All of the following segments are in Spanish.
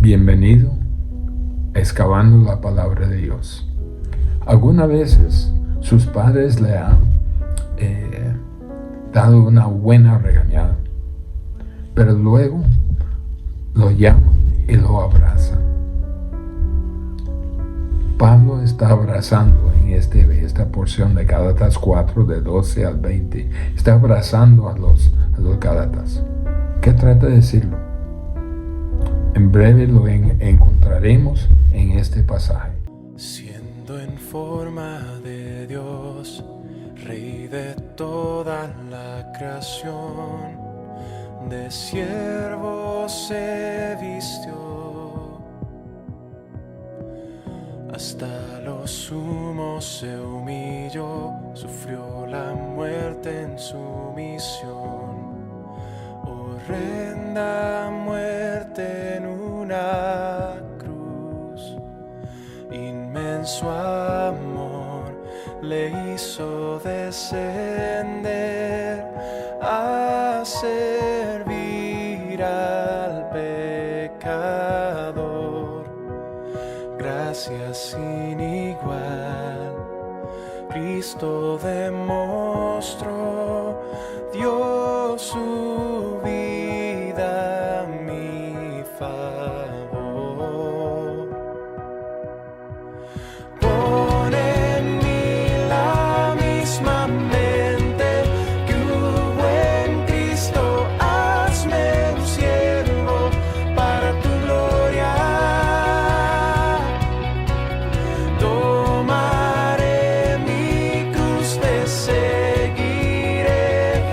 Bienvenido a Excavando la Palabra de Dios. Algunas veces sus padres le han dado una buena regañada, pero luego lo llaman y lo abrazan. Pablo está abrazando en esta porción de Gálatas 4, de 12 al 20. Está abrazando a los Gálatas. ¿Qué trata de decirlo? En breve lo encontraremos en este pasaje. Siendo en forma de Dios, Rey de toda la creación, de siervo se vistió, hasta lo sumo se humilló, sufrió la muerte en su misión, horrenda muerte en una cruz. Inmenso amor le hizo descender a servir al pecador. Gracia sin igual, Cristo demostró, dio su vida a mi favor. Pon en mí la misma mente que hubo en Cristo, hazme un siervo para tu gloria. Tomaré mi cruz, te seguiré,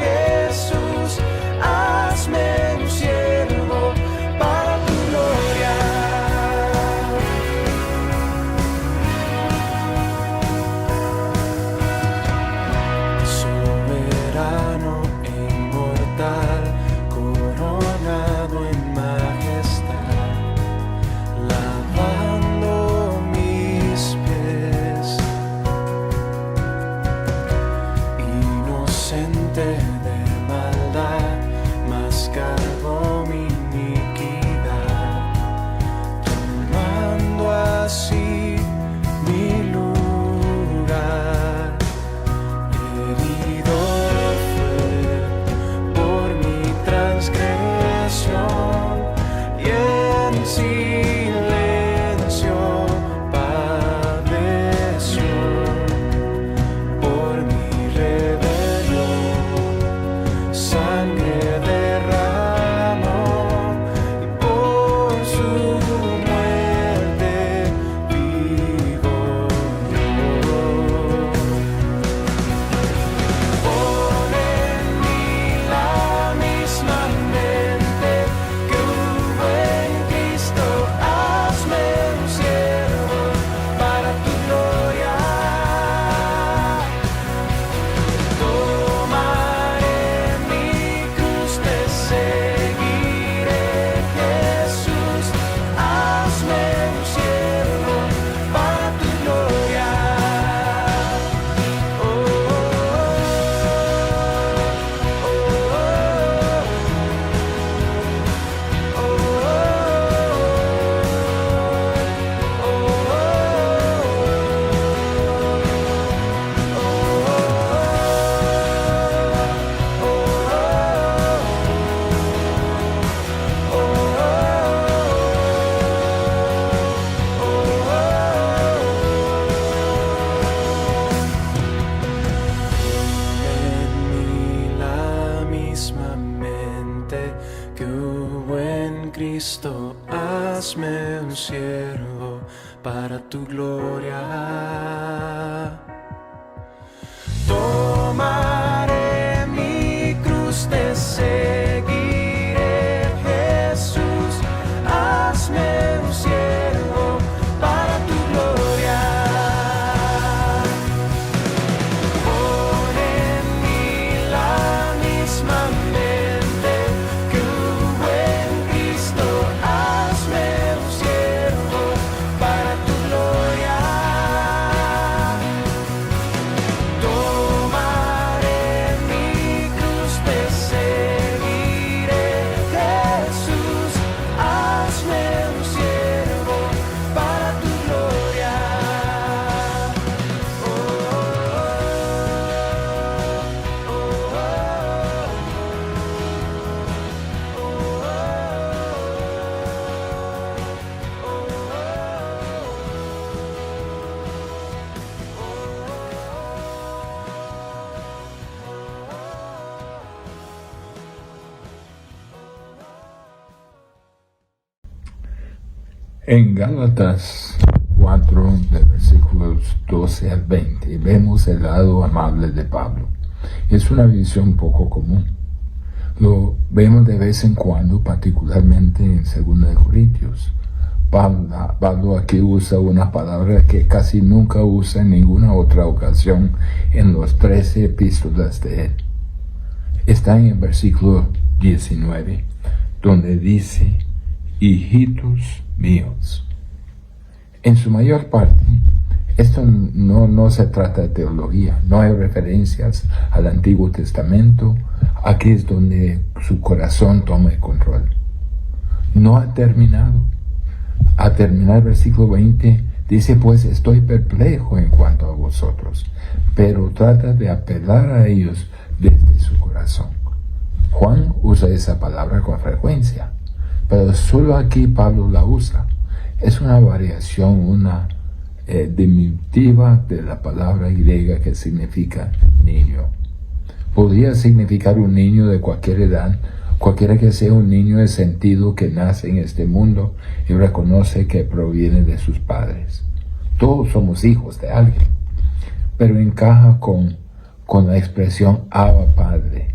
Jesús, hazme un siervo para tu gloria. Soberano e inmortal, coronado en majestad, lavando mis pies, inocente de maldad, mas cargó mi iniquidad, tomando así mi lugar. Herido fue por mi transgresión y en silencio padeció por mi rebelión. Sangre derramó y por su muerte vivo yo. Pon en mí la misma mente que hubo en Cristo, hazme un siervo para tu gloria. Tomaré mi cruz, te seguiré, Jesús, hazme un siervo para tu gloria. Oh, oh, en mí la misma mente que hubo en Cristo, hazme un siervo para tu gloria. Tomaré mi cruz, te seguiré, Jesús, hazme un siervo para tu gloria. Pon en mí la misma mente que hubo en Cristo, hazme un siervo para tu gloria. Tomaré En Gálatas 4, de versículos 12 al 20, vemos el lado amable de Pablo. Es una visión poco común. Lo vemos de vez en cuando, particularmente en 2 Corintios. Pablo aquí usa una palabra que casi nunca usa en ninguna otra ocasión en los 13 epístolas de él. Está en el versículo 19, donde dice, hijitos míos. En su mayor parte, esto no se trata de teología, no hay referencias al Antiguo Testamento. Aquí es donde su corazón toma el control. No ha terminado. A terminar el versículo 20, dice, pues estoy perplejo en cuanto a vosotros, pero trata de apelar a ellos desde su corazón. Juan usa esa palabra con frecuencia, pero solo aquí Pablo la usa. Es una variación, una diminutiva de la palabra griega que significa niño. Podría significar un niño de cualquier edad, cualquiera que sea un niño de sentido que nace en este mundo y reconoce que proviene de sus padres. Todos somos hijos de alguien, pero encaja con la expresión Abba Padre,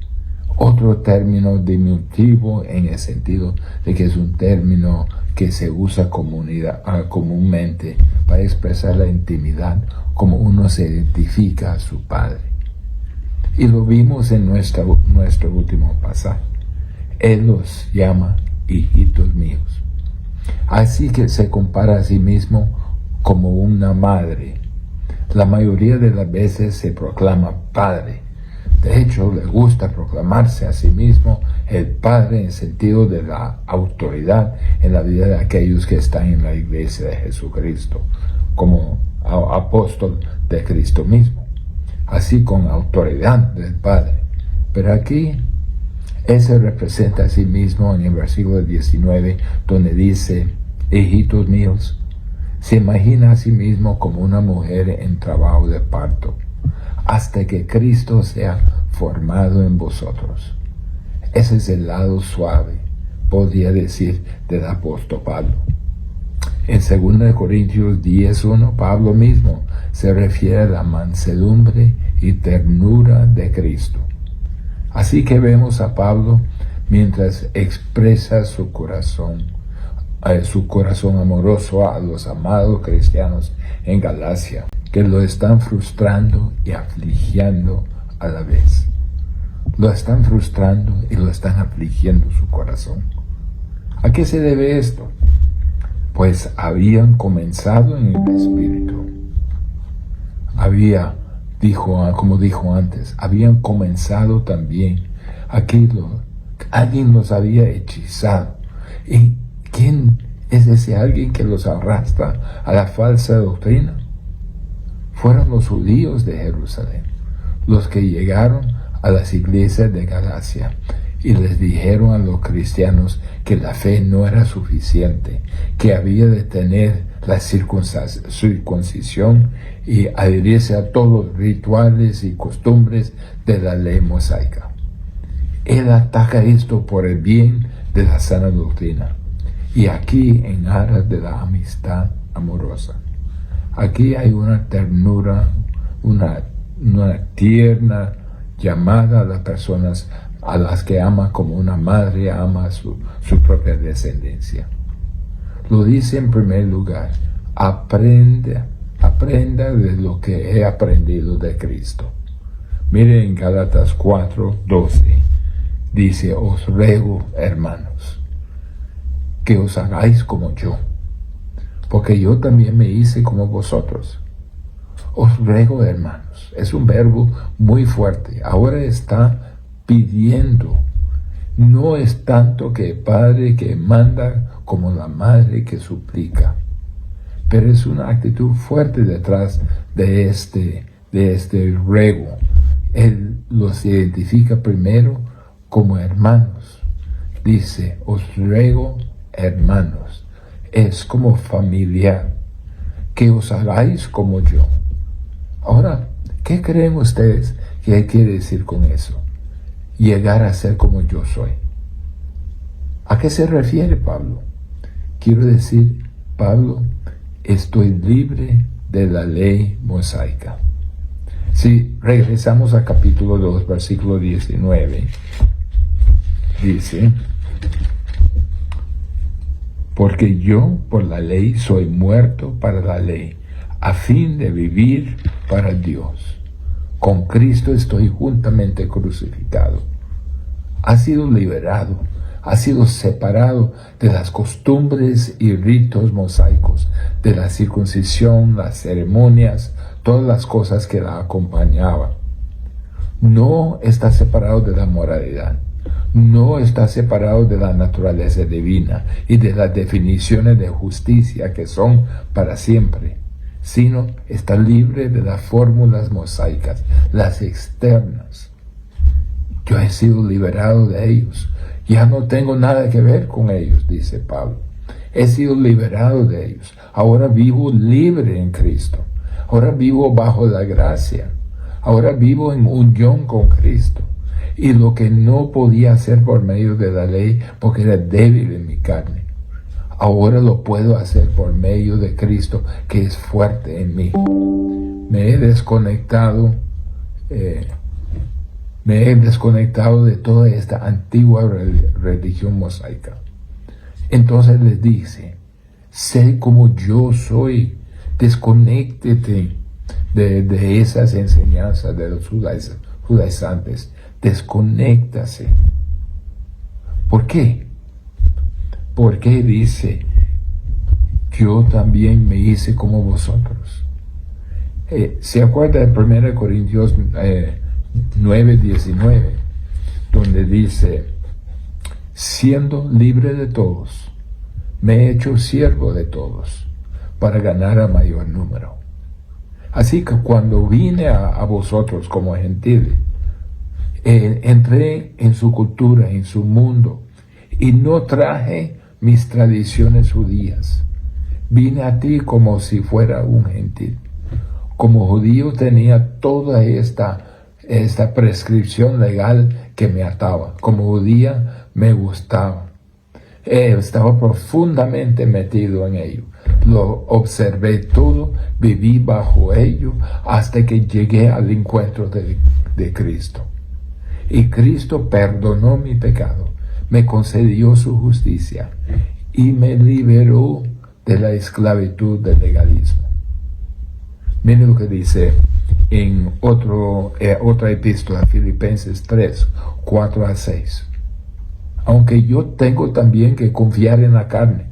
otro término diminutivo en el sentido de que es un término que se usa comúnmente para expresar la intimidad, como uno se identifica a su padre. Y lo vimos en nuestro último pasaje. Él los llama hijitos míos. Así que se compara a sí mismo como una madre. La mayoría de las veces se proclama padre. De hecho, le gusta proclamarse a sí mismo el padre en el sentido de la autoridad en la vida de aquellos que están en la iglesia de Jesucristo, como apóstol de Cristo mismo, así con autoridad del Padre. Pero aquí él se representa a sí mismo en el versículo 19, donde dice, hijitos míos, se imagina a sí mismo como una mujer en trabajo de parto, hasta que Cristo sea formado en vosotros. Ese es el lado suave, podría decir, del apóstol Pablo. En 2 Corintios 10:1, Pablo mismo se refiere a la mansedumbre y ternura de Cristo. Así que vemos a Pablo mientras expresa su corazón amoroso a los amados cristianos en Galacia, que lo están frustrando y afligiendo a la vez. Lo están frustrando y lo están afligiendo su corazón. ¿A qué se debe esto? Pues habían comenzado en el Espíritu. Como dijo antes, habían comenzado también. Alguien los había hechizado. ¿Y quién es ese alguien que los arrastra a la falsa doctrina? Fueron los judíos de Jerusalén, los que llegaron a las iglesias de Galacia y les dijeron a los cristianos que la fe no era suficiente, que había de tener la circuncisión y adherirse a todos los rituales y costumbres de la ley mosaica. Él ataca esto por el bien de la sana doctrina y aquí en aras de la amistad amorosa. Aquí hay una ternura, una tierna llamada a las personas a las que ama como una madre ama a su propia descendencia. Lo dice en primer lugar, aprenda de lo que he aprendido de Cristo. Mire en Gálatas 4:12, dice, os ruego, hermanos, que os hagáis como yo, porque yo también me hice como vosotros. Os ruego, hermanos, es un verbo muy fuerte. Ahora está pidiendo. No es tanto que el padre que manda como la madre que suplica. Pero es una actitud fuerte detrás de este ruego. Él los identifica primero como hermanos. Dice, os ruego, hermanos. Es como familiar. Que os hagáis como yo. Ahora, ¿qué creen ustedes que él quiere decir con eso? Llegar a ser como yo soy. ¿A qué se refiere Pablo? Quiero decir, Pablo, estoy libre de la ley mosaica. Si regresamos al capítulo 2, versículo 19, dice, porque yo por la ley soy muerto para la ley, a fin de vivir para Dios. Con Cristo estoy juntamente crucificado. Ha sido liberado, ha sido separado de las costumbres y ritos mosaicos, de la circuncisión, las ceremonias, todas las cosas que la acompañaban. No está separado de la moralidad, no está separado de la naturaleza divina y de las definiciones de justicia que son para siempre, sino está libre de las fórmulas mosaicas, las externas. Yo he sido liberado de ellos. Ya no tengo nada que ver con ellos, dice Pablo. He sido liberado de ellos. Ahora vivo libre en Cristo. Ahora vivo bajo la gracia. Ahora vivo en unión con Cristo. Y lo que no podía hacer por medio de la ley, porque era débil en mi carne, ahora lo puedo hacer por medio de Cristo, que es fuerte en mí. Me he desconectado de toda esta antigua religión mosaica. Entonces les dice, sé como yo soy, desconéctete de esas enseñanzas de los judaizantes, desconéctase. ¿Por qué? Porque dice, yo también me hice como vosotros. ¿Se acuerda de 1 Corintios 9:19, donde dice, siendo libre de todos, me he hecho siervo de todos, para ganar a mayor número? Así que cuando vine a vosotros como gentiles, entré en su cultura, en su mundo, y no traje mis tradiciones judías. Vine a ti como si fuera un gentil. Como judío tenía toda esta prescripción legal que me ataba. Como judía me gustaba. Estaba profundamente metido en ello. Lo observé todo, viví bajo ello hasta que llegué al encuentro de Cristo. Y Cristo perdonó mi pecado, me concedió su justicia y me liberó de la esclavitud del legalismo. Miren lo que dice en otra epístola, Filipenses 3, 4-6. Aunque yo tengo también que confiar en la carne.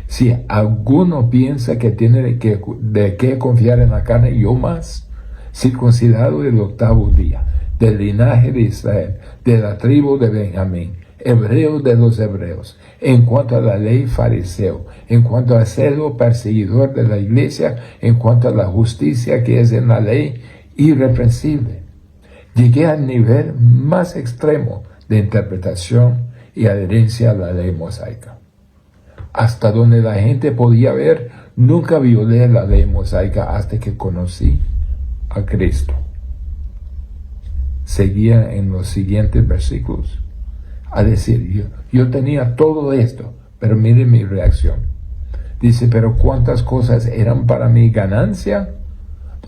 Si alguno piensa que tiene de qué confiar en la carne, yo más, circuncidado el 8º día, del linaje de Israel, de la tribu de Benjamín, hebreo de los hebreos, en cuanto a la ley fariseo, en cuanto a celo perseguidor de la iglesia, en cuanto a la justicia que es en la ley, irreprensible. Llegué al nivel más extremo de interpretación y adherencia a la ley mosaica. Hasta donde la gente podía ver, nunca violé la ley mosaica hasta que conocí a Cristo. Seguía en los siguientes versículos a decir, yo tenía todo esto, pero miren mi reacción. Dice, pero cuántas cosas eran para mi ganancia,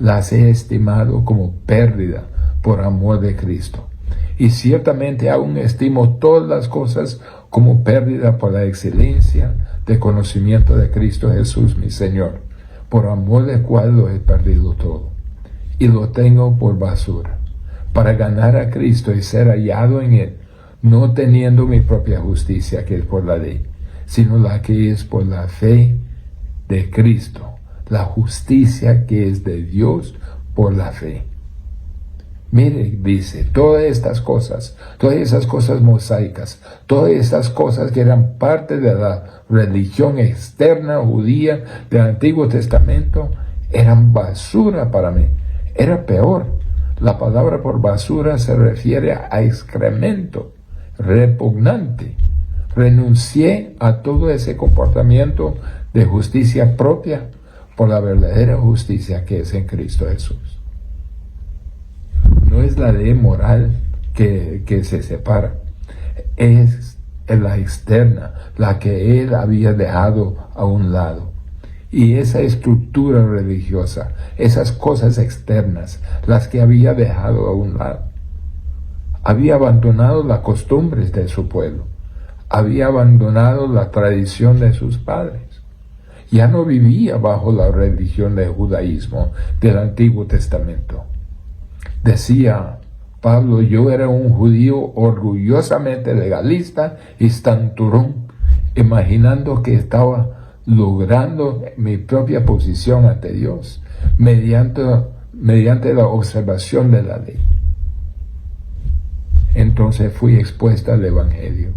las he estimado como pérdida por amor de Cristo. Y ciertamente aún estimo todas las cosas como pérdida por la excelencia del conocimiento de Cristo Jesús, mi Señor, por amor del cual lo he perdido todo, y lo tengo por basura, para ganar a Cristo y ser hallado en Él, no teniendo mi propia justicia que es por la ley, sino la que es por la fe de Cristo, la justicia que es de Dios por la fe. Mire, dice, todas esas cosas mosaicas, todas esas cosas que eran parte de la religión externa judía del Antiguo Testamento, eran basura para mí. Era peor. La palabra por basura se refiere a excremento, repugnante. Renuncié a todo ese comportamiento de justicia propia por la verdadera justicia que es en Cristo Jesús. No es la ley moral que se separa, es la externa, la que Él había dejado a un lado. y esa estructura religiosa, esas cosas externas, las que había dejado a un lado. Había abandonado las costumbres de su pueblo, había abandonado la tradición de sus padres. Ya no vivía bajo la religión del judaísmo del Antiguo Testamento. Decía Pablo: yo era un judío orgullosamente legalista y santurrón, imaginando que estaba logrando mi propia posición ante Dios mediante la observación de la ley. Entonces fui expuesta al Evangelio,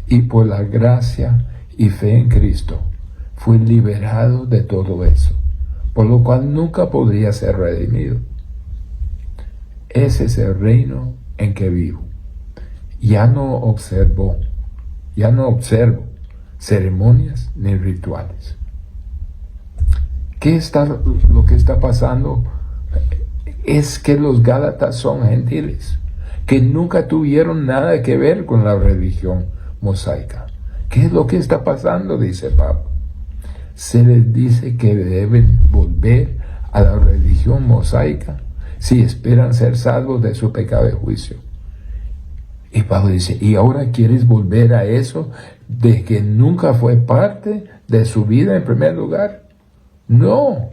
y por la gracia y fe en Cristo fui liberado de todo eso, por lo cual nunca podría ser redimido. Ese es el reino en que vivo. Ya no observo ceremonias ni rituales. Lo que está pasando es que los Gálatas son gentiles, que nunca tuvieron nada que ver con la religión mosaica. ¿Qué es lo que está pasando?, dice Pablo. Se les dice que deben volver a la religión mosaica si esperan ser salvos de su pecado de juicio. Y Pablo dice: ¿y ahora quieres volver a eso de que nunca fue parte de su vida en primer lugar? No,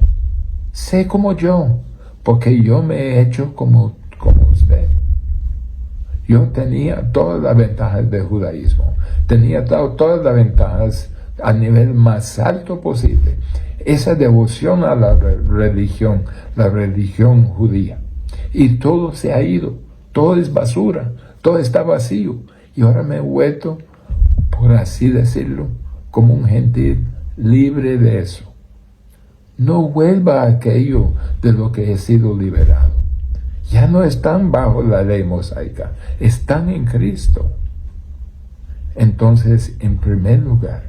sé como yo, porque yo me he hecho como usted. Yo tenía todas las ventajas del judaísmo, tenía todas las ventajas a nivel más alto posible. Esa devoción a la religión judía. Y todo se ha ido, todo es basura, todo está vacío. Y ahora me he vuelto, por así decirlo, como un gentil libre de eso. No vuelva a aquello de lo que he sido liberado. Ya no están bajo la ley mosaica, están en Cristo. Entonces, en primer lugar,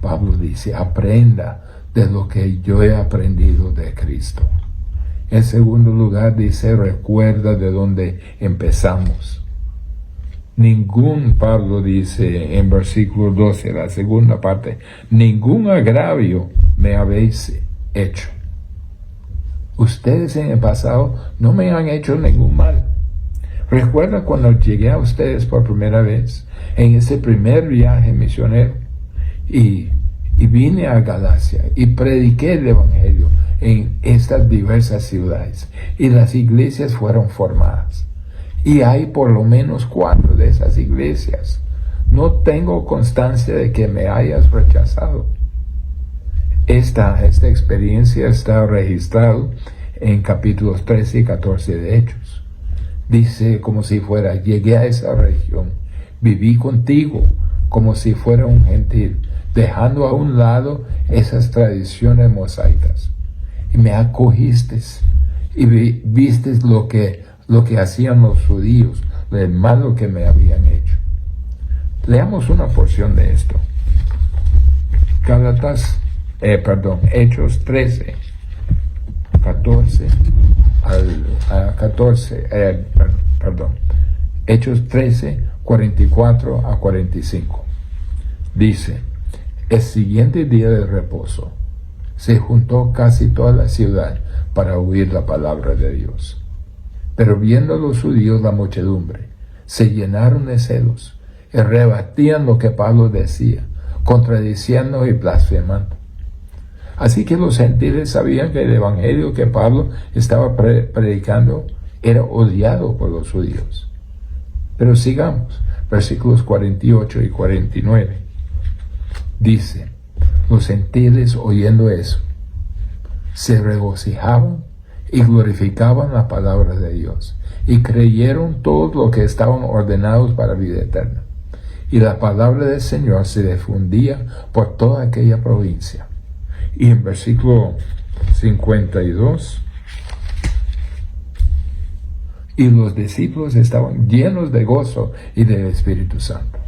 Pablo dice: aprenda de lo que yo he aprendido de Cristo. En segundo lugar dice: recuerda de dónde empezamos. Pablo dice en versículo 12, la segunda parte: ningún agravio me habéis hecho. Ustedes en el pasado no me han hecho ningún mal. Recuerda cuando llegué a ustedes por primera vez, en ese primer viaje misionero, y vine a Galacia y prediqué el Evangelio en estas diversas ciudades, y las iglesias fueron formadas. Y hay por lo menos 4 de esas iglesias. No tengo constancia de que me hayas rechazado. Esta experiencia está registrada en capítulos 13 y 14 de Hechos. Dice como si fuera: llegué a esa región, viví contigo como si fuera un gentil, dejando a un lado esas tradiciones mosaicas. Y me acogiste y vistes lo que hacían los judíos, el malo que me habían hecho. Leamos una porción de esto. Hechos 13, 14 al 14, Hechos 13, 44 a 45. Dice: el siguiente día de reposo se juntó casi toda la ciudad para oír la palabra de Dios. Pero viendo los judíos la muchedumbre, se llenaron de celos y rebatían lo que Pablo decía, contradiciendo y blasfemando. Así que los gentiles sabían que el evangelio que Pablo estaba predicando era odiado por los judíos. Pero sigamos, versículos 48 y 49. Dice: los gentiles, oyendo eso, se regocijaban y glorificaban la palabra de Dios, y creyeron todo lo que estaban ordenados para vida eterna. Y la palabra del Señor se difundía por toda aquella provincia. Y en versículo 52, y los discípulos estaban llenos de gozo y del Espíritu Santo.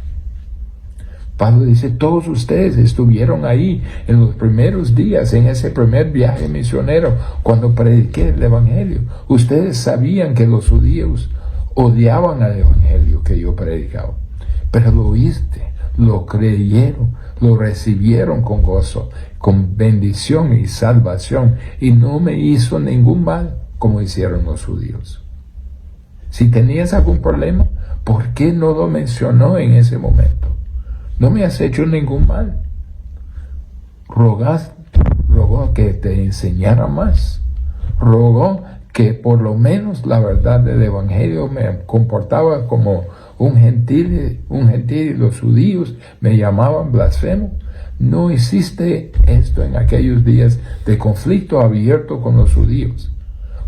Pablo dice: todos ustedes estuvieron ahí en los primeros días, en ese primer viaje misionero, cuando prediqué el Evangelio. Ustedes sabían que los judíos odiaban al Evangelio que yo predicaba, pero lo lo creyeron, lo recibieron con gozo, con bendición y salvación, y no me hizo ningún mal como hicieron los judíos. Si tenías algún problema, ¿por qué no lo mencionó en ese momento? No me has hecho ningún mal. Rogó que te enseñara más. Rogó que por lo menos la verdad del Evangelio me comportaba como un gentil y los judíos me llamaban blasfemo. No hiciste esto en aquellos días de conflicto abierto con los judíos.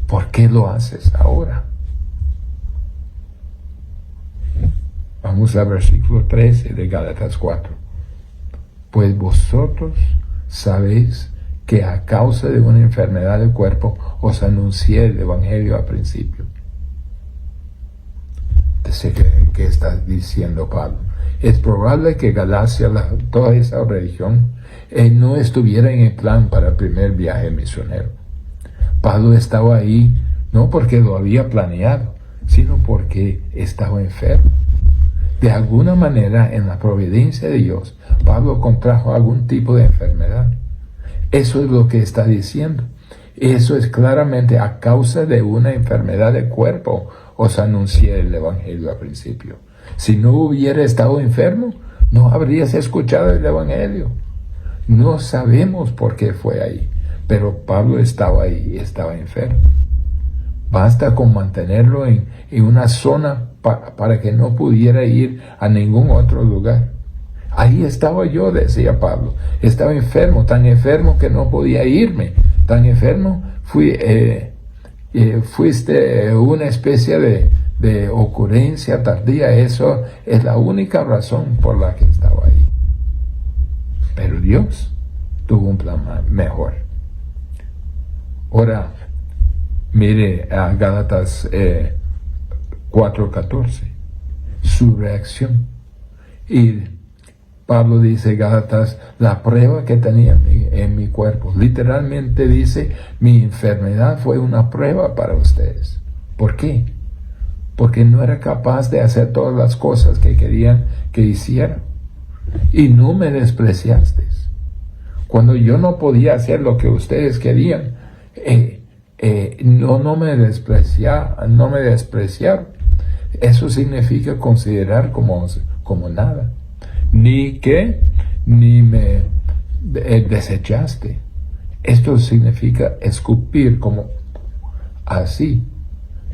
¿Por qué lo haces ahora? Vamos al versículo 13 de Gálatas 4. Pues vosotros sabéis que a causa de una enfermedad del cuerpo os anuncié el Evangelio al principio. Entonces, ¿qué está diciendo Pablo? Es probable que Galacia, toda esa religión, no estuviera en el plan para el primer viaje misionero. Pablo estaba ahí no porque lo había planeado, sino porque estaba enfermo. De alguna manera, en la providencia de Dios, Pablo contrajo algún tipo de enfermedad. Eso es lo que está diciendo. Eso es claramente a causa de una enfermedad de cuerpo os anuncié el Evangelio al principio. Si no hubiera estado enfermo, no habrías escuchado el Evangelio. No sabemos por qué fue ahí, pero Pablo estaba ahí, estaba enfermo. Basta con mantenerlo en una zona para que no pudiera ir a ningún otro lugar. Ahí estaba yo, decía Pablo. Estaba enfermo, tan enfermo que no podía irme. Tan enfermo, fuiste una especie de ocurrencia tardía. Eso es la única razón por la que estaba ahí. Pero Dios tuvo un plan mejor. Ahora, mire a Gálatas 4:14, su reacción. Y Pablo dice, Gálatas, la prueba que tenía en mi cuerpo, literalmente dice, mi enfermedad fue una prueba para ustedes. ¿Por qué? Porque no era capaz de hacer todas las cosas que querían que hiciera. Y no me despreciasteis. Cuando yo no podía hacer lo que ustedes querían, no me despreciaron. Eso significa considerar como nada. Ni me desechaste. Esto significa escupir como así.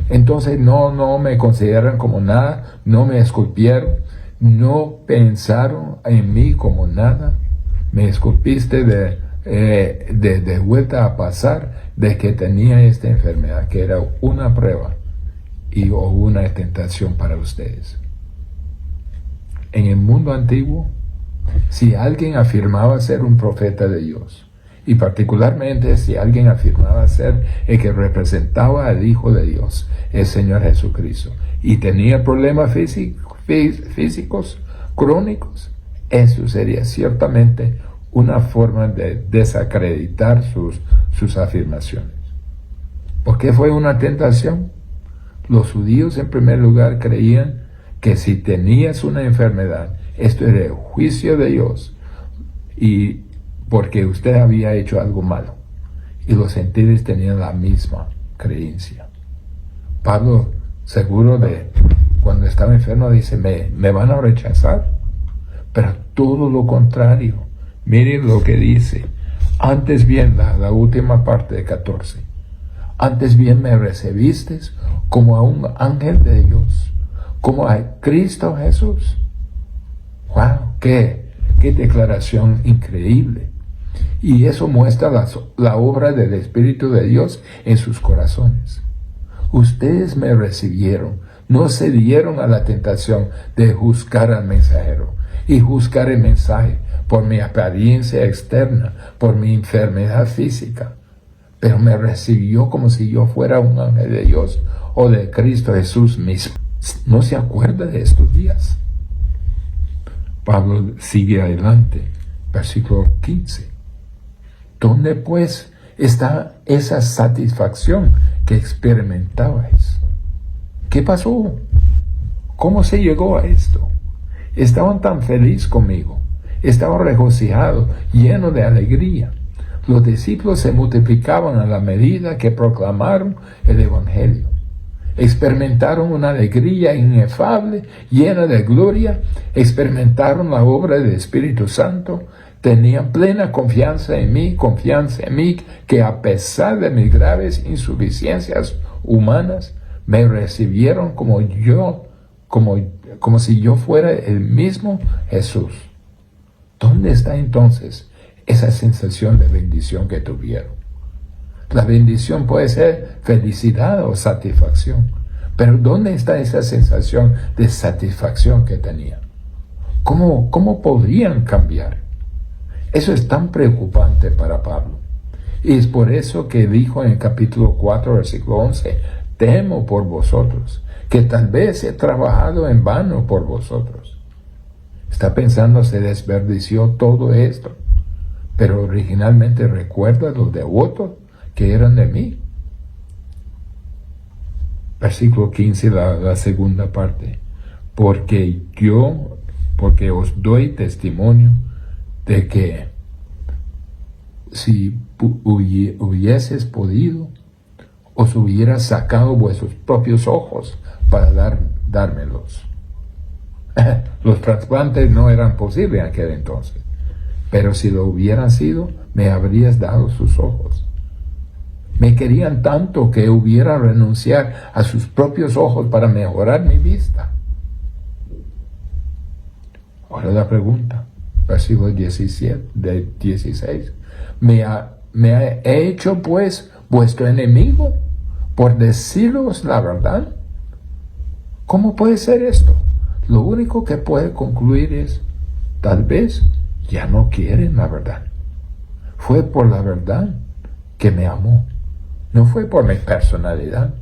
Entonces no me consideran como nada, no me escupieron, no pensaron en mí como nada. Me escupiste de vuelta a pasar de que tenía esta enfermedad, que era una prueba o una tentación para ustedes. En el mundo antiguo, si alguien afirmaba ser un profeta de Dios, y particularmente si alguien afirmaba ser el que representaba al Hijo de Dios, el Señor Jesucristo, y tenía problemas físicos crónicos, eso sería ciertamente una forma de desacreditar sus afirmaciones. ¿Por qué fue una tentación? Los judíos en primer lugar creían que si tenías una enfermedad, esto era el juicio de Dios, y porque usted había hecho algo malo. Y los gentiles tenían la misma creencia. Pablo, seguro de cuando estaba enfermo, dice, me van a rechazar. Pero todo lo contrario. Miren lo que dice. Antes bien, la última parte de 14. Antes bien me recibiste como a un ángel de Dios, como a Cristo Jesús. ¡Wow! ¡Qué declaración increíble! Y eso muestra la obra del Espíritu de Dios en sus corazones. Ustedes me recibieron, no cedieron a la tentación de juzgar al mensajero y juzgar el mensaje por mi apariencia externa, por mi enfermedad física, pero me recibió como si yo fuera un ángel de Dios o de Cristo Jesús mismo. ¿No se acuerda de estos días? Pablo sigue adelante, versículo 15. ¿Dónde pues está esa satisfacción que experimentabais? ¿Qué pasó? ¿Cómo se llegó a esto? Estaban tan felices conmigo. Estaban regocijados, llenos de alegría. Los discípulos se multiplicaban a la medida que proclamaron el Evangelio. Experimentaron una alegría inefable, llena de gloria. Experimentaron la obra del Espíritu Santo. Tenían plena confianza en mí, que a pesar de mis graves insuficiencias humanas, me recibieron como si yo fuera el mismo Jesús. ¿Dónde está entonces esa sensación de bendición que tuvieron? La bendición puede ser felicidad o satisfacción, pero ¿dónde está esa sensación de satisfacción que tenían? ¿Cómo podrían cambiar? Eso es tan preocupante para Pablo. Y es por eso que dijo en el capítulo 4, versículo 11, temo por vosotros, que tal vez he trabajado en vano por vosotros. Está pensando, se desperdició todo esto, pero originalmente recuerda los devotos que eran de mí. Versículo 15, la segunda parte. Porque os doy testimonio de que si hubieses podido, os hubiera sacado vuestros propios ojos para dármelos. Los trasplantes no eran posibles en aquel entonces, pero si lo hubieran sido, me habrías dado sus ojos. Me querían tanto que hubiera renunciado a sus propios ojos para mejorar mi vista. Ahora la pregunta, versículo 16. ¿Me he hecho pues vuestro enemigo por deciros la verdad? ¿Cómo puede ser esto? Lo único que puede concluir es, tal vez ya no quieren la verdad. Fue por la verdad que me amó. No fue por mi personalidad.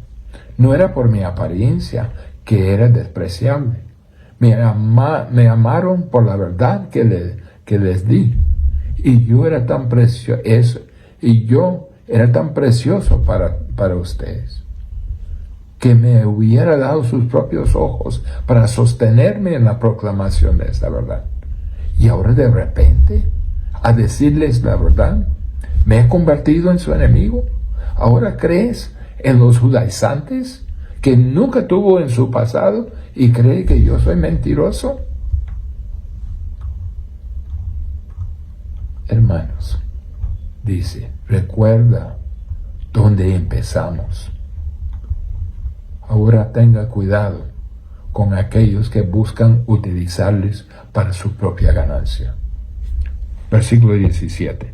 No era por mi apariencia, que era despreciable. Me amaron por la verdad que les di. Y yo era tan precioso para ustedes, que me hubiera dado sus propios ojos para sostenerme en la proclamación de esta verdad. Y ahora de repente, a decirles la verdad, ¿me he convertido en su enemigo? ¿Ahora crees en los judaizantes que nunca tuvo en su pasado y cree que yo soy mentiroso? Hermanos, dice, recuerda dónde empezamos. Ahora tenga cuidado con aquellos que buscan utilizarles para su propia ganancia. Versículo 17.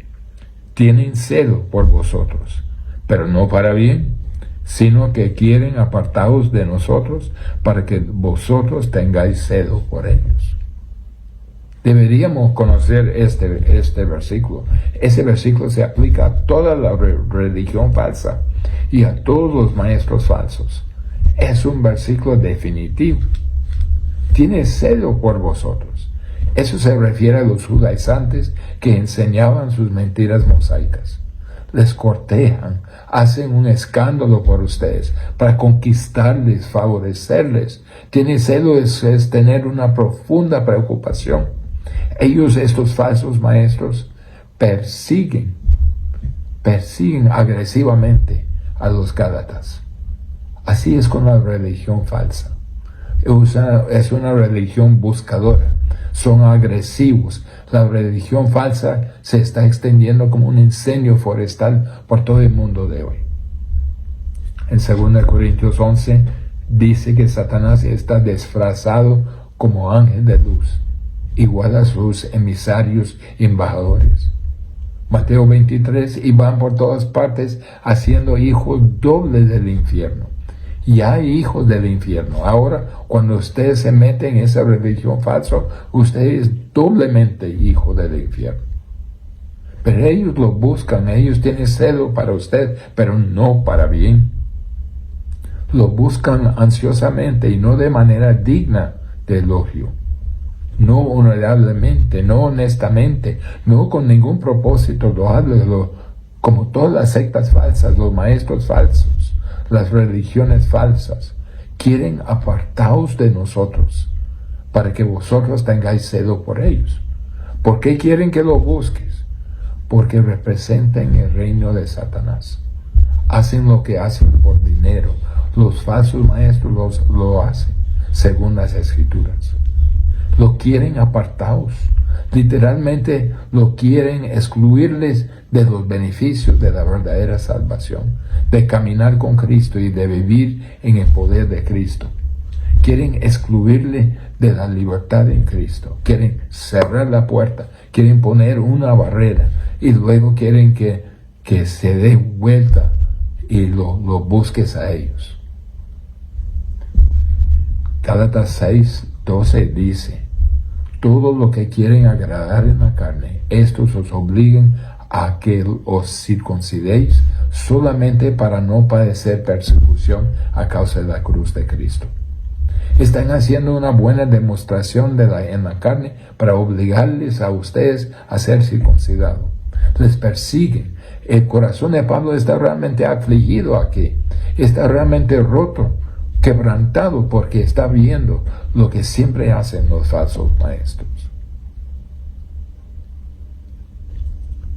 Tienen celo por vosotros, pero no para bien, sino que quieren apartaros de nosotros para que vosotros tengáis celo por ellos. Deberíamos conocer este versículo. Ese versículo se aplica a toda la religión falsa y a todos los maestros falsos. Es un versículo definitivo. Tiene celo por vosotros. Eso se refiere a los judaizantes que enseñaban sus mentiras mosaicas. Les cortejan, hacen un escándalo por ustedes para conquistarles, favorecerles. Tiene celo es tener una profunda preocupación. Ellos, estos falsos maestros, persiguen agresivamente a los gálatas. Así es con la religión falsa. Es una religión buscadora. Son agresivos. La religión falsa se está extendiendo como un incendio forestal por todo el mundo de hoy. En 2 Corintios 11 dice que Satanás está disfrazado como ángel de luz, igual a sus emisarios y embajadores. Mateo 23, y van por todas partes haciendo hijos dobles del infierno. Y hay hijos del infierno. Ahora, cuando usted se mete en esa religión falsa, usted es doblemente hijo del infierno. Pero ellos lo buscan, ellos tienen celo para usted, pero no para bien. Lo buscan ansiosamente y no de manera digna de elogio. No honorablemente, no honestamente, no con ningún propósito loable, como todas las sectas falsas, los maestros falsos, las religiones falsas, quieren apartaros de nosotros para que vosotros tengáis celo por ellos. ¿Por qué quieren que lo busques? Porque representan el reino de Satanás. Hacen lo que hacen por dinero. Los falsos maestros lo hacen, según las Escrituras. Lo quieren apartados. Literalmente lo quieren excluirles de los beneficios de la verdadera salvación, de caminar con Cristo y de vivir en el poder de Cristo. Quieren excluirle de la libertad en Cristo. Quieren cerrar la puerta. Quieren poner una barrera. Y luego quieren que se dé vuelta y lo busques a ellos. Gálatas 6:12 dice: todo lo que quieren agradar en la carne, estos os obliguen a que os circuncidéis solamente para no padecer persecución a causa de la cruz de Cristo. Están haciendo una buena demostración en la carne para obligarles a ustedes a ser circuncidados. Les persiguen. El corazón de Pablo está realmente afligido aquí. Está realmente roto, quebrantado, porque está viendo lo que siempre hacen los falsos maestros.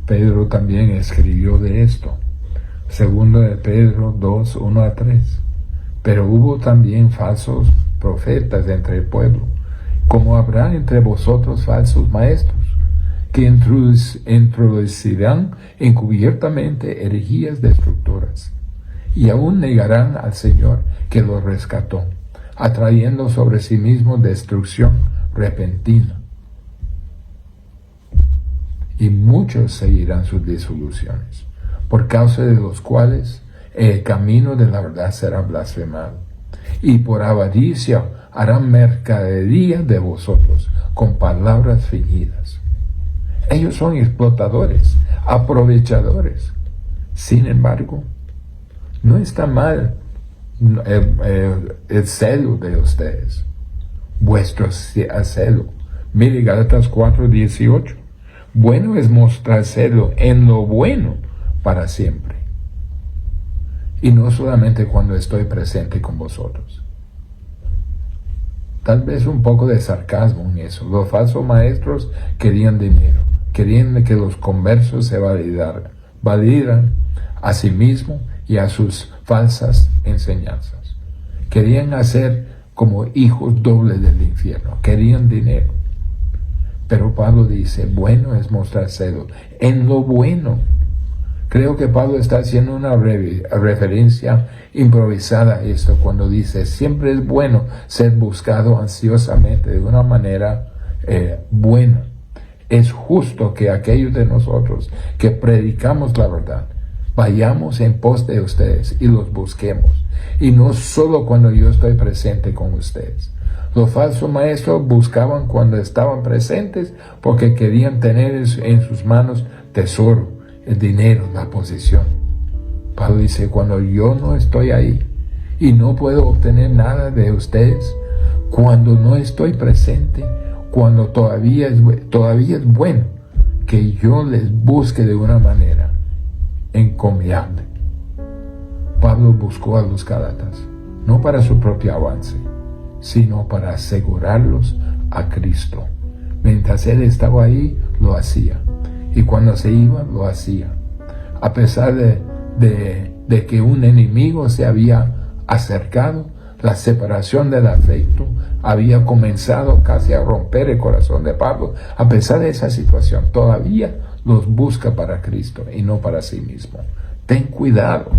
Pedro también escribió de esto. Segundo de Pedro 2:1-3. Pero hubo también falsos profetas entre el pueblo, como habrá entre vosotros falsos maestros, que introducirán encubiertamente herejías destructoras, y aún negarán al Señor que los rescató, atrayendo sobre sí mismos destrucción repentina. Y muchos seguirán sus disoluciones, por causa de los cuales el camino de la verdad será blasfemado, y por avaricia harán mercadería de vosotros con palabras fingidas. Ellos son explotadores, aprovechadores. Sin embargo, no está mal el celo de ustedes, vuestro celo. Mire Gálatas 4:18. Bueno es mostrar celo en lo bueno para siempre, y no solamente cuando estoy presente con vosotros. Tal vez un poco de sarcasmo en eso. Los falsos maestros querían dinero, querían que los conversos se validaran a sí mismos y a sus falsas enseñanzas. Querían hacer como hijos dobles del infierno, querían dinero. Pero Pablo dice, bueno es mostrar celo en lo bueno. Creo que Pablo está haciendo una referencia improvisada a esto cuando dice, siempre es bueno ser buscado ansiosamente de una manera buena. Es justo que aquellos de nosotros que predicamos la verdad, vayamos en pos de ustedes y los busquemos. Y no solo cuando yo estoy presente con ustedes. Los falsos maestros buscaban cuando estaban presentes porque querían tener en sus manos tesoro, el dinero, la posición. Pablo dice, cuando yo no estoy ahí y no puedo obtener nada de ustedes, cuando no estoy presente, cuando todavía es bueno que yo les busque de una manera encomiable. Pablo buscó a los Gálatas, no para su propio avance, sino para asegurarlos a Cristo. Mientras él estaba ahí, lo hacía. Y cuando se iba, lo hacía. A pesar de que un enemigo se había acercado, la separación del afecto había comenzado casi a romper el corazón de Pablo. A pesar de esa situación, todavía los busca para Cristo y no para sí mismo. Ten cuidado,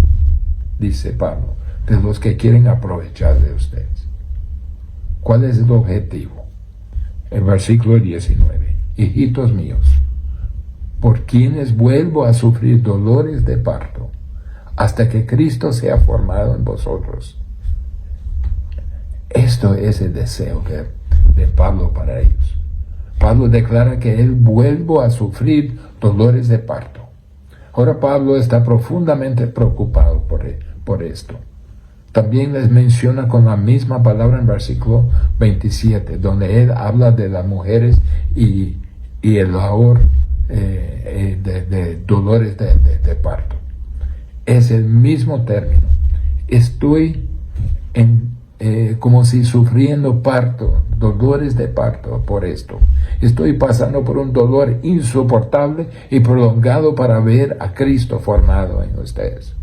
dice Pablo, de los que quieren aprovechar de ustedes. ¿Cuál es el objetivo? El versículo 19. Hijitos míos, por quienes vuelvo a sufrir dolores de parto, hasta que Cristo sea formado en vosotros. Esto es el deseo de Pablo para ellos. Pablo declara que él vuelvo a sufrir dolores de parto. Ahora Pablo está profundamente preocupado por esto. También les menciona con la misma palabra en versículo 27, donde él habla de las mujeres y el dolor de dolores de parto. Es el mismo término. Estoy como si sufriendo parto, dolores de parto por esto. Estoy pasando por un dolor insoportable y prolongado para ver a Cristo formado en ustedes.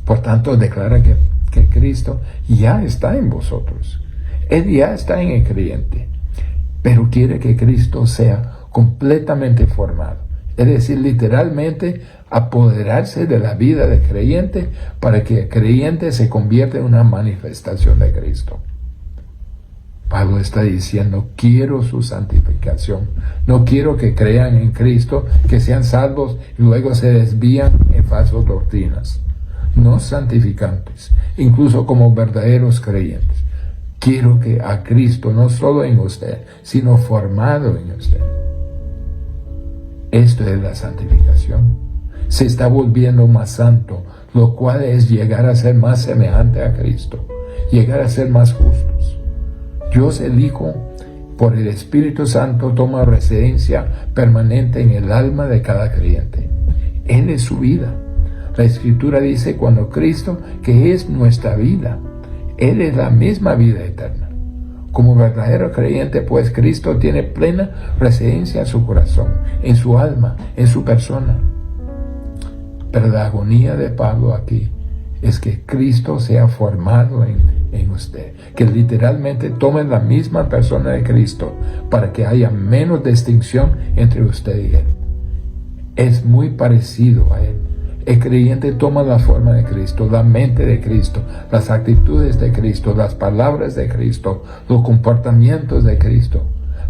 Por tanto, declara que Cristo ya está en vosotros. Él ya está en el creyente, pero quiere que Cristo sea completamente formado. Es decir, literalmente apoderarse de la vida del creyente para que el creyente se convierta en una manifestación de Cristo. Pablo está diciendo, quiero su santificación. No quiero que crean en Cristo, que sean salvos y luego se desvían en falsas doctrinas. No santificantes, incluso como verdaderos creyentes. Quiero que a Cristo, no solo en usted, sino formado en usted. Esto es la santificación. Se está volviendo más santo, lo cual es llegar a ser más semejante a Cristo, llegar a ser más justos. Dios el Hijo, por el Espíritu Santo, toma residencia permanente en el alma de cada creyente. Él es su vida. La Escritura dice cuando Cristo, que es nuestra vida, Él es la misma vida eterna. Como verdadero creyente, pues Cristo tiene plena residencia en su corazón, en su alma, en su persona. Pero la agonía de Pablo aquí es que Cristo sea formado en usted, que literalmente tome la misma persona de Cristo para que haya menos distinción entre usted y Él. Es muy parecido a Él. El creyente toma la forma de Cristo, la mente de Cristo, las actitudes de Cristo, las palabras de Cristo, los comportamientos de Cristo.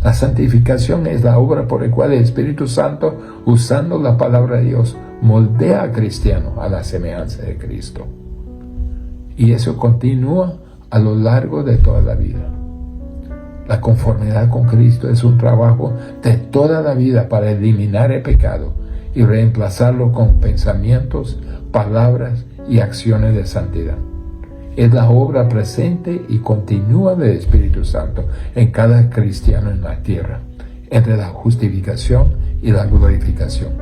La santificación es la obra por la cual el Espíritu Santo, usando la palabra de Dios, moldea al cristiano a la semejanza de Cristo. Y eso continúa a lo largo de toda la vida. La conformidad con Cristo es un trabajo de toda la vida para eliminar el pecado y reemplazarlo con pensamientos, palabras y acciones de santidad. Es la obra presente y continua del Espíritu Santo en cada cristiano en la tierra, entre la justificación y la glorificación.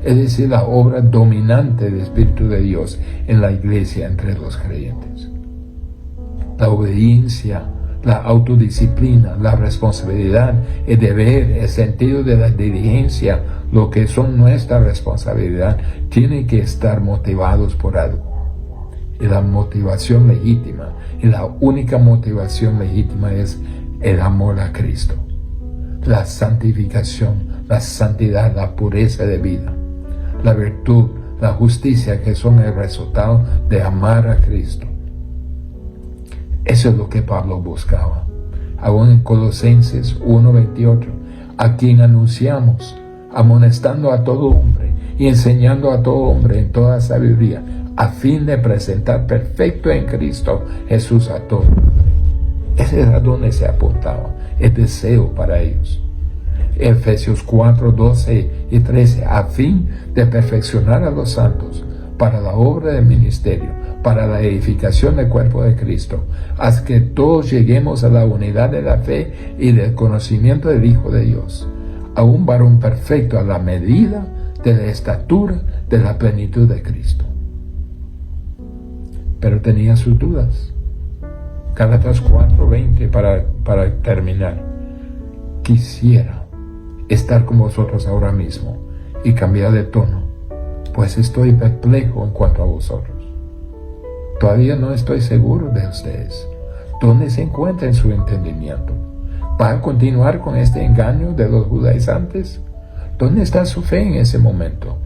Es decir, la obra dominante del Espíritu de Dios en la iglesia entre los creyentes. La obediencia, la autodisciplina, la responsabilidad, el deber, el sentido de la diligencia, lo que son nuestra responsabilidad, tienen que estar motivados por algo. Y la motivación legítima, y la única motivación legítima es el amor a Cristo. La santificación, la santidad, la pureza de vida, la virtud, la justicia que son el resultado de amar a Cristo. Eso es lo que Pablo buscaba. Aún en Colosenses 1:28, a quien anunciamos, amonestando a todo hombre y enseñando a todo hombre en toda sabiduría, a fin de presentar perfecto en Cristo Jesús a todo hombre. Ese es a donde se apuntaba, el deseo para ellos. Efesios 4:12 y 13, a fin de perfeccionar a los santos para la obra del ministerio, para la edificación del cuerpo de Cristo, hasta que todos lleguemos a la unidad de la fe y del conocimiento del Hijo de Dios, a un varón perfecto a la medida de la estatura de la plenitud de Cristo. Pero tenía sus dudas. Gálatas 4:20 para terminar. Quisiera estar con vosotros ahora mismo y cambiar de tono, pues estoy perplejo en cuanto a vosotros. Todavía no estoy seguro de ustedes. ¿Dónde se encuentra en su entendimiento? ¿Va a continuar con este engaño de los judaizantes? ¿Dónde está su fe en ese momento?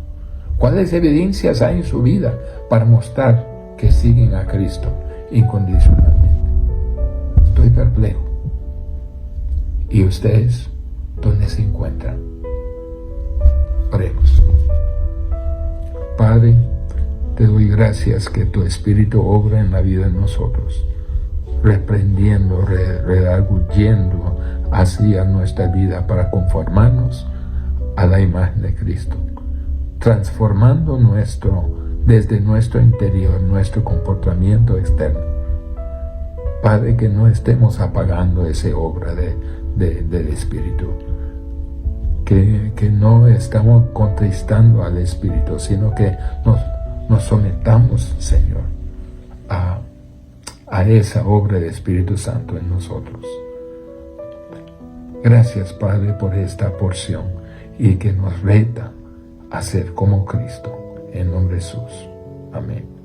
¿Cuáles evidencias hay en su vida para mostrar que siguen a Cristo incondicionalmente? Estoy perplejo. ¿Y ustedes dónde se encuentran? Oremos. Padre, te doy gracias que tu Espíritu obra en la vida de nosotros, reprendiendo, redarguyendo hacia nuestra vida para conformarnos a la imagen de Cristo, transformando desde nuestro interior, nuestro comportamiento externo. Padre, que no estemos apagando esa obra del Espíritu, que no estamos contristando al Espíritu, sino que nos sometamos, Señor, a esa obra del Espíritu Santo en nosotros. Gracias, Padre, por esta porción y que nos reta a ser como Cristo. En nombre de Jesús. Amén.